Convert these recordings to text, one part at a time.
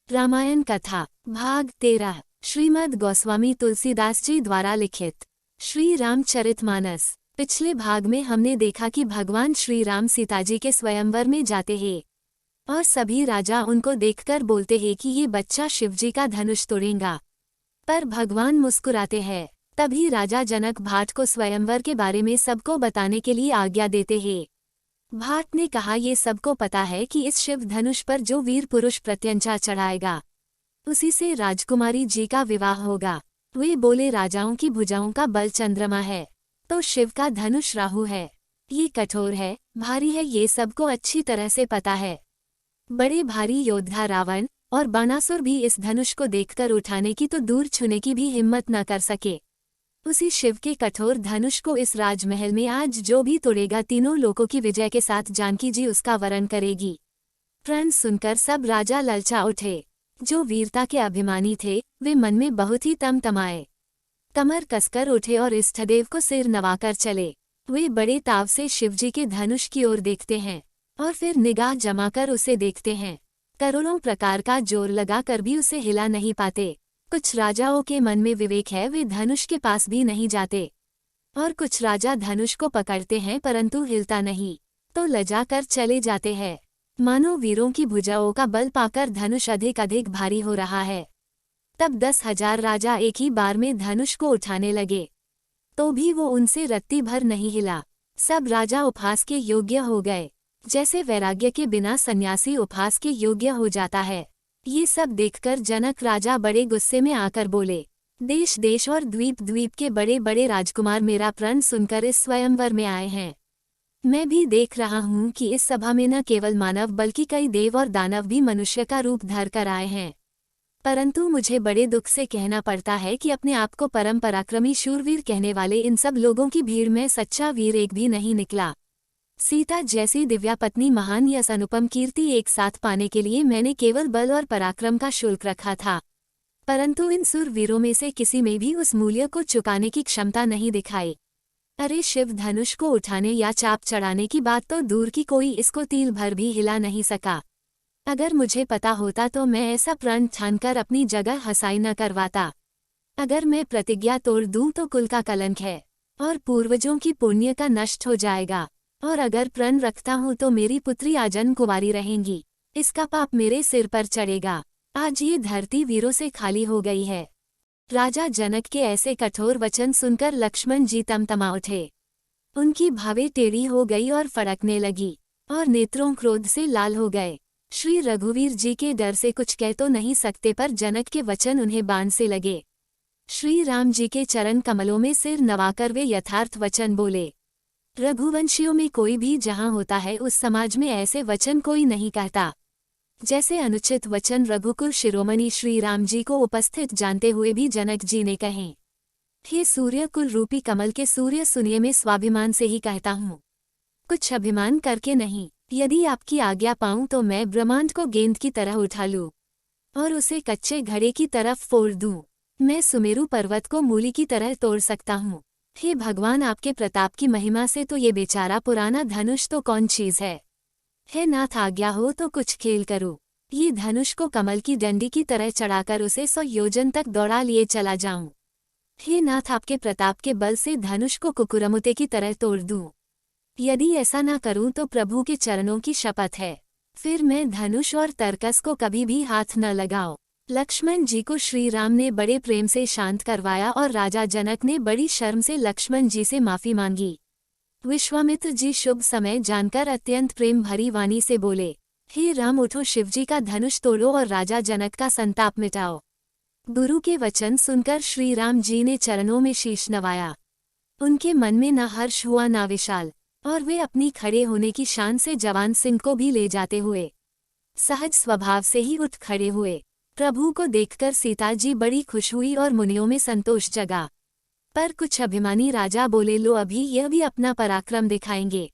रामायण कथा भाग 13 श्रीमद् गोस्वामी तुलसीदास जी द्वारा लिखित श्री रामचरितमानस। पिछले भाग में हमने देखा कि भगवान श्री राम सीता जी के स्वयंवर में जाते हैं और सभी राजा उनको देखकर बोलते हैं कि ये बच्चा शिवजी का धनुष तोड़ेगा, पर भगवान मुस्कुराते हैं। तभी राजा जनक भाट को स्वयंवर के बारे में सबको बताने के लिए आज्ञा देते हैं। भाट ने कहा, ये सबको पता है कि इस शिव धनुष पर जो वीर पुरुष प्रत्यंचा चढ़ाएगा उसी से राजकुमारी जी का विवाह होगा। वे बोले, राजाओं की भुजाओं का बल चंद्रमा है तो शिव का धनुष राहु है। ये कठोर है, भारी है, ये सबको अच्छी तरह से पता है। बड़े भारी योद्धा रावण और बाणासुर भी इस धनुष को देखकर उठाने की तो दूर छूने की भी हिम्मत न कर सके। उसी शिव के कठोर धनुष को इस राजमहल में आज जो भी तोड़ेगा, तीनों लोकों की विजय के साथ जानकी जी उसका वरण करेगी। प्रण सुनकर सब राजा ललचा उठे। जो वीरता के अभिमानी थे वे मन में बहुत ही तमतमाए, कमर कसकर उठे और इष्टदेव को सिर नवाकर चले। वे बड़े ताव से शिवजी के धनुष की ओर देखते हैं और फिर निगाह जमाकर उसे देखते हैं। करोड़ों प्रकार का जोर लगाकर भी उसे हिला नहीं पाते। कुछ राजाओं के मन में विवेक है, वे धनुष के पास भी नहीं जाते, और कुछ राजा धनुष को पकड़ते हैं परंतु हिलता नहीं तो लजा कर चले जाते हैं। मानो वीरों की भुजाओं का बल पाकर धनुष अधिक अधिक भारी हो रहा है। तब 10,000 राजा एक ही बार में धनुष को उठाने लगे तो भी वो उनसे रत्ती भर नहीं हिला। सब राजा उपहास के योग्य हो गए, जैसे वैराग्य के बिना सन्यासी उपहास के योग्य हो जाता है। ये सब देखकर जनक राजा बड़े गुस्से में आकर बोले, देश देश और द्वीप द्वीप के बड़े बड़े राजकुमार मेरा प्रण सुनकर इस स्वयंवर में आए हैं। मैं भी देख रहा हूँ कि इस सभा में न केवल मानव बल्कि कई देव और दानव भी मनुष्य का रूप धर कर आए हैं, परंतु मुझे बड़े दुख से कहना पड़ता है कि अपने आप को परम पराक्रमी शूरवीर कहने वाले इन सब लोगों की भीड़ में सच्चा वीर एक भी नहीं निकला। सीता जैसी दिव्या पत्नी, महान यश, अनुपम कीर्ति एक साथ पाने के लिए मैंने केवल बल और पराक्रम का शुल्क रखा था, परंतु इन सुरवीरों में से किसी में भी उस मूल्य को चुकाने की क्षमता नहीं दिखाई। अरे शिव धनुष को उठाने या चाप चढ़ाने की बात तो दूर की, कोई इसको तिल भर भी हिला नहीं सका। अगर मुझे पता होता तो मैं ऐसा प्रण ठानकर अपनी जगह हसाई न करवाता। अगर मैं प्रतिज्ञा तोड़ दूं तो कुल का कलंक है और पूर्वजों की पुण्य का नष्ट हो जाएगा, और अगर प्रण रखता हूं तो मेरी पुत्री आजन्म कुंवारी रहेंगी, इसका पाप मेरे सिर पर चढ़ेगा। आज ये धरती वीरों से खाली हो गई है। राजा जनक के ऐसे कठोर वचन सुनकर लक्ष्मण जी तमतमा उठे। उनकी भावें टेढ़ी हो गई और फड़कने लगी और नेत्रों क्रोध से लाल हो गए। श्री रघुवीर जी के डर से कुछ कह तो नहीं सकते, पर जनक के वचन उन्हें बाण से लगे। श्री राम जी के चरण कमलों में सिर नवाकर वे यथार्थ वचन बोले। रघुवंशियों में कोई भी जहाँ होता है उस समाज में ऐसे वचन कोई नहीं कहता। जैसे अनुचित वचन रघुकुल शिरोमणि श्री राम जी को उपस्थित जानते हुए भी जनक जी ने कहे। हे सूर्य कुल रूपी कमल के सूर्य, सुनिए, मैं स्वाभिमान से ही कहता हूँ, कुछ अभिमान करके नहीं। यदि आपकी आज्ञा पाऊं तो मैं ब्रह्मांड को गेंद की तरह उठा लूं और उसे कच्चे घड़े की तरफ फोड़ दूं। मैं सुमेरु पर्वत को मूली की तरह तोड़ सकता हूँ। हे भगवान, आपके प्रताप की महिमा से तो ये बेचारा पुराना धनुष तो कौन चीज है। हे नाथ, आज्ञा हो तो कुछ खेल करो। ये धनुष को कमल की डंडी की तरह चढ़ाकर उसे 100 योजन तक दौड़ा लिए चला जाऊं। हे नाथ, आपके प्रताप के बल से धनुष को कुकुरमुते की तरह तोड़ दूं। यदि ऐसा ना करूं तो प्रभु के चरणों की शपथ है, फिर मैं धनुष और तरकस को कभी भी हाथ न लगाओ। लक्ष्मण जी को श्री राम ने बड़े प्रेम से शांत करवाया और राजा जनक ने बड़ी शर्म से लक्ष्मण जी से माफी मांगी। विश्वामित्र जी शुभ समय जानकर अत्यंत प्रेम भरी वाणी से बोले, हे राम, उठो, शिवजी का धनुष तोड़ो और राजा जनक का संताप मिटाओ। गुरु के वचन सुनकर श्री राम जी ने चरणों में शीश नवाया। उनके मन में न हर्ष हुआ न विशाल, और वे अपनी खड़े होने की शान से जवान सिंह को भी ले जाते हुए सहज स्वभाव से ही उठ खड़े हुए। प्रभु को देखकर सीता जी बड़ी खुश हुई और मुनियों में संतोष जगा। पर कुछ अभिमानी राजा बोले, लो, अभी यह भी अपना पराक्रम दिखाएंगे।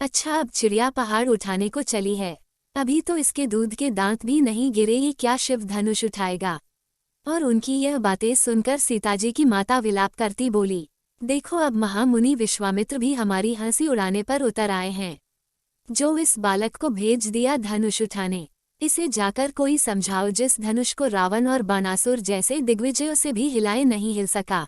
अच्छा, अब चिड़िया पहाड़ उठाने को चली है, अभी तो इसके दूध के दांत भी नहीं गिरे, ये क्या शिव धनुष उठाएगा। और उनकी यह बातें सुनकर सीताजी की माता विलाप करती बोली, देखो, अब महामुनि विश्वामित्र भी हमारी हंसी उड़ाने पर उतर आए हैं। जो इस बालक को भेज दिया धनुष उठाने, इसे जाकर कोई समझाओ जिस धनुष को रावण और बाणासुर जैसे दिग्विजयों से भी हिलाए नहीं हिल सका।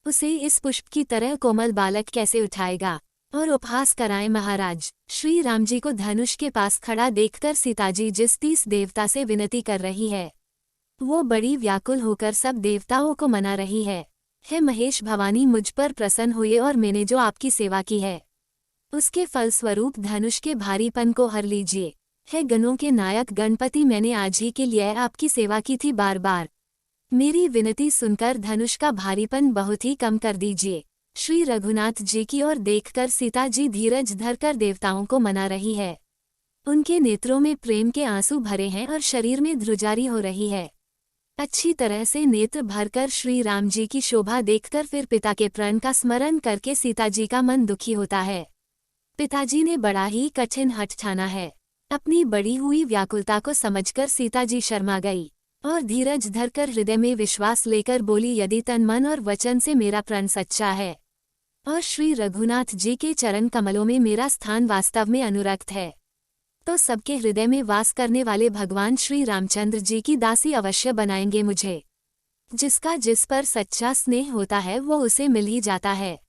उसे इस पुष्प की तरह कोमल बालक कैसे उठाएगा। और उपहास कराएं महाराज। श्री राम जी को धनुष के पास खड़ा देखकर सीताजी जिस 30 देवता से विनती कर रही है, वो बड़ी व्याकुल होकर सब देवताओं को मना रही है। हे महेश भवानी, मुझ पर प्रसन्न हुए और मैंने जो आपकी सेवा की है उसके फलस्वरूप धनुष के भारीपन को हर लीजिए। हे गणों के नायक गणपति, मैंने आज ही के लिए आपकी सेवा की थी बार बार। मेरी विनती सुनकर धनुष का भारीपन बहुत ही कम कर दीजिए। श्री रघुनाथ जी की ओर देखकर सीता जी धीरज धरकर देवताओं को मना रही है। उनके नेत्रों में प्रेम के आंसू भरे हैं और शरीर में ध्रुजारी हो रही है। अच्छी तरह से नेत्र भरकर श्री राम जी की शोभा देखकर फिर पिता के प्रण का स्मरण करके सीता जी का मन दुखी होता है। पिताजी ने बड़ा ही कठिन हठ ठाना है। अपनी बड़ी हुई व्याकुलता को समझकर सीता जी शर्मा गई और धीरज धरकर हृदय में विश्वास लेकर बोली, यदि तन मन और वचन से मेरा प्रण सच्चा है और श्री रघुनाथ जी के चरण कमलों में मेरा स्थान वास्तव में अनुरक्त है, तो सबके हृदय में वास करने वाले भगवान श्री रामचंद्र जी की दासी अवश्य बनाएंगे मुझे। जिसका जिस पर सच्चा स्नेह होता है वो उसे मिल ही जाता है।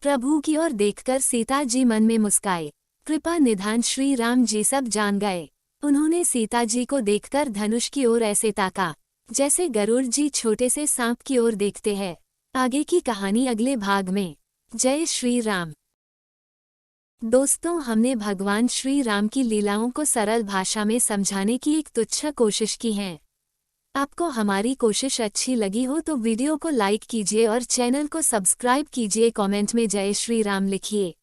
प्रभु की ओर देखकर सीता जी मन में मुस्काए। कृपा निधान श्री राम जी सब जान गए। उन्होंने सीता जी को देखकर धनुष की ओर ऐसे ताका जैसे गरुड़ जी छोटे से सांप की ओर देखते हैं। आगे की कहानी अगले भाग में। जय श्री राम। दोस्तों, हमने भगवान श्री राम की लीलाओं को सरल भाषा में समझाने की एक तुच्छ कोशिश की है। आपको हमारी कोशिश अच्छी लगी हो तो वीडियो को लाइक कीजिए और चैनल को सब्सक्राइब कीजिए। कमेंट में जय श्री राम लिखिए।